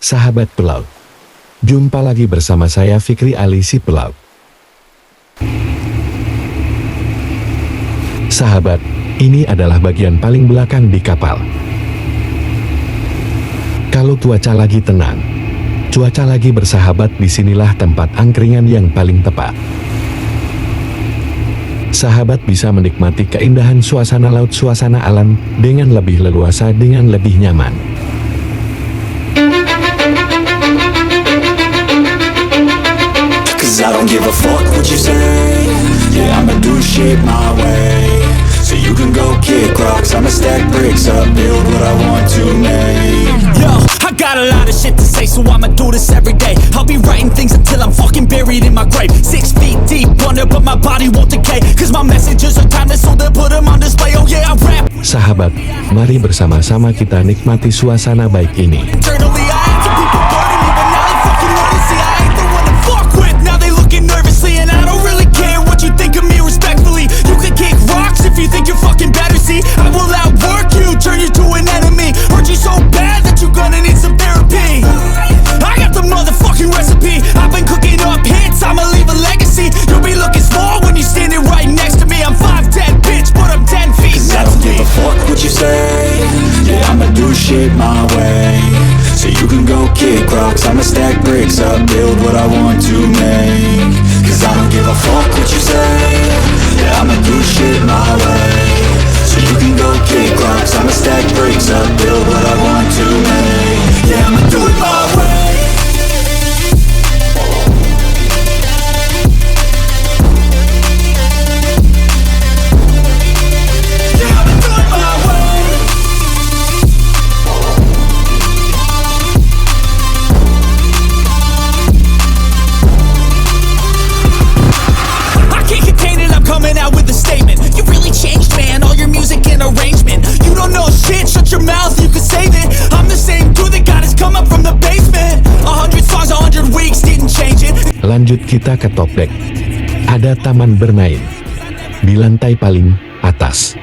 Sahabat pelaut. Jumpa lagi bersama saya Fikri Ali si pelaut. Sahabat, ini adalah bagian paling belakang di kapal. Kalau cuaca lagi tenang, cuaca lagi bersahabat, disinilah tempat angkringan yang paling tepat. Sahabat bisa menikmati keindahan suasana laut, suasana alam, dengan lebih leluasa, dengan lebih nyaman. I don't give a fuck what you say. Yeah, I'ma do shit my way. So you can go kick rocks, I'ma stack bricks up, build what I want to make. Yo, I got a lot of shit to say, so I'ma do this every day. I'll be writing things until I'm fucking buried in my grave. 6 feet deep under, but my body won't decay. Cause my messages are timeless, so they'll put them on display. Oh yeah, I rap. Sahabat, mari bersama-sama kita nikmati suasana baik ini. Internally, I had some people burning me, but now they fucking wanna see I ain't the one to fuck with. Now they looking nervously, and I don't really care what you think of me respectfully. You can kick rocks if you think you're fucking better, see I will outwork you, turn you to an enemy. Hurt you so bad that you're gonna need some therapy. I got the motherfucking recipe, I've been cooking up hits, I'ma leave a legacy. You'll be looking small when you're standing right next to me. I'm 5'10", bitch, but I'm 10 feet Cause I next don't to me. give a fuck what you say. Yeah, I'ma do shit my way. So you can go kick rocks, I'ma stack bricks up, build what I want to make. Cause I don't give a fuck what you say. Yeah, I'ma do shit my way. So you can go kick rocks, I'ma stack bricks up, build what I want to make. Yeah, I'ma do it my way. Coming out with a statement. You really changed, man, all your music and arrangement. You don't know shit, shut your mouth, you can save it. I'm the same dude that got his come up from the basement. 100 songs, 100 weeks, didn't change it. Lanjut kita ke top deck. Ada taman bermain di lantai paling atas.